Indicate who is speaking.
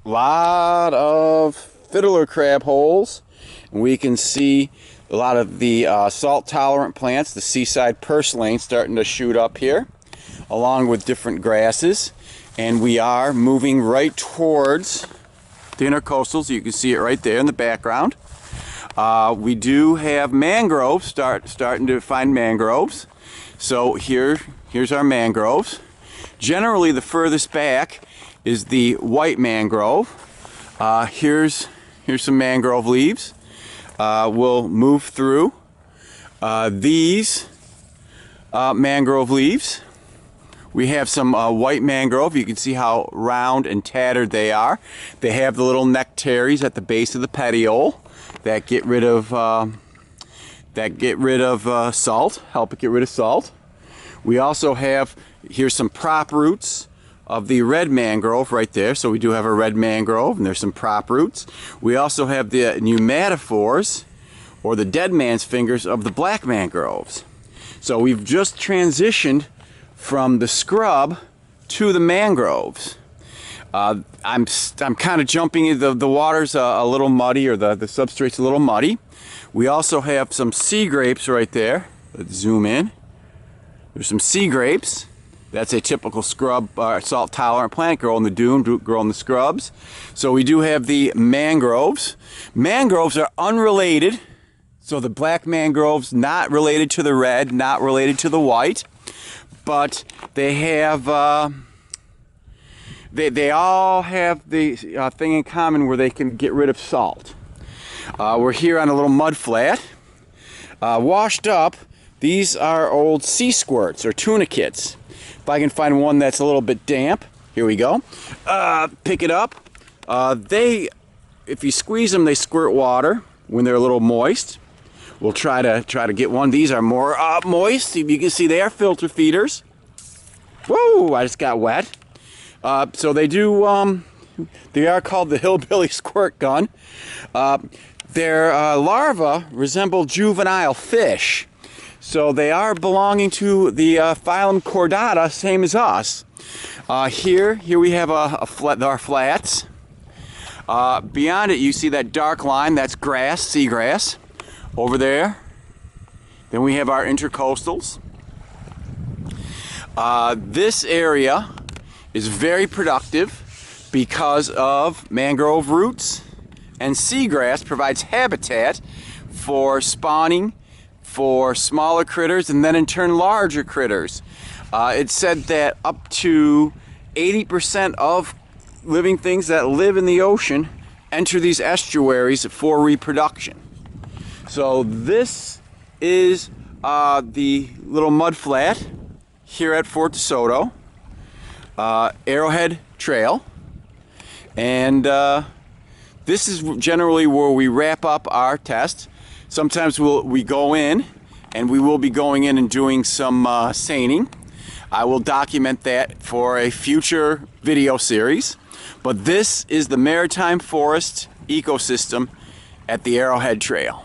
Speaker 1: lot of fiddler crab holes, and we can see a lot of the salt tolerant plants, the seaside purslane starting to shoot up here, along with different grasses. And we are moving right towards the intercoastals. You can see it right there in the background. We do have mangroves, starting to find mangroves. So here's our mangroves. Generally, the furthest back is the white mangrove. Here's some mangrove leaves. We'll move through these mangrove leaves. We have some white mangrove. You can see how round and tattered they are. They have the little nectaries at the base of the petiole that get rid of salt. Help it get rid of salt. We also have, here's some prop roots of the red mangrove right there. So we do have a red mangrove, and there's some prop roots. We also have the pneumatophores, or the dead man's fingers, of the black mangroves. So we've just transitioned from the scrub to the mangroves. I'm kind of jumping in. The water's a little muddy, or the substrate's a little muddy. We also have some sea grapes right there. Let's zoom in. There's some sea grapes. That's a typical scrub, salt tolerant plant, grow in the dune, grow in the scrubs. So we do have the mangroves. Mangroves are unrelated. So the black mangroves, not related to the red, not related to the white. But they have, they all have the thing in common where they can get rid of salt. We're here on a little mud flat. Washed up, these are old sea squirts or tunicates. If I can find one that's a little bit damp, here we go. Pick it up. If you squeeze them, they squirt water when they're a little moist. We'll try to get one. These are more moist. You can see they are filter feeders. Whoa! I just got wet. So they do. They are called the hillbilly squirt gun. Their larvae resemble juvenile fish, so they are belonging to the phylum Chordata, same as us. Here we have our flats. Beyond it, you see that dark line. That's grass, seagrass. Over there, then we have our intercoastals. This area is very productive because of mangrove roots, and seagrass provides habitat for spawning for smaller critters and then in turn larger critters. It's said that up to 80% of living things that live in the ocean enter these estuaries for reproduction. So this is the little mud flat here at Fort DeSoto, Arrowhead Trail, and this is generally where we wrap up our test. Sometimes we go in, and we will be going in and doing some seining. I will document that for a future video series, but this is the maritime forest ecosystem at the Arrowhead Trail.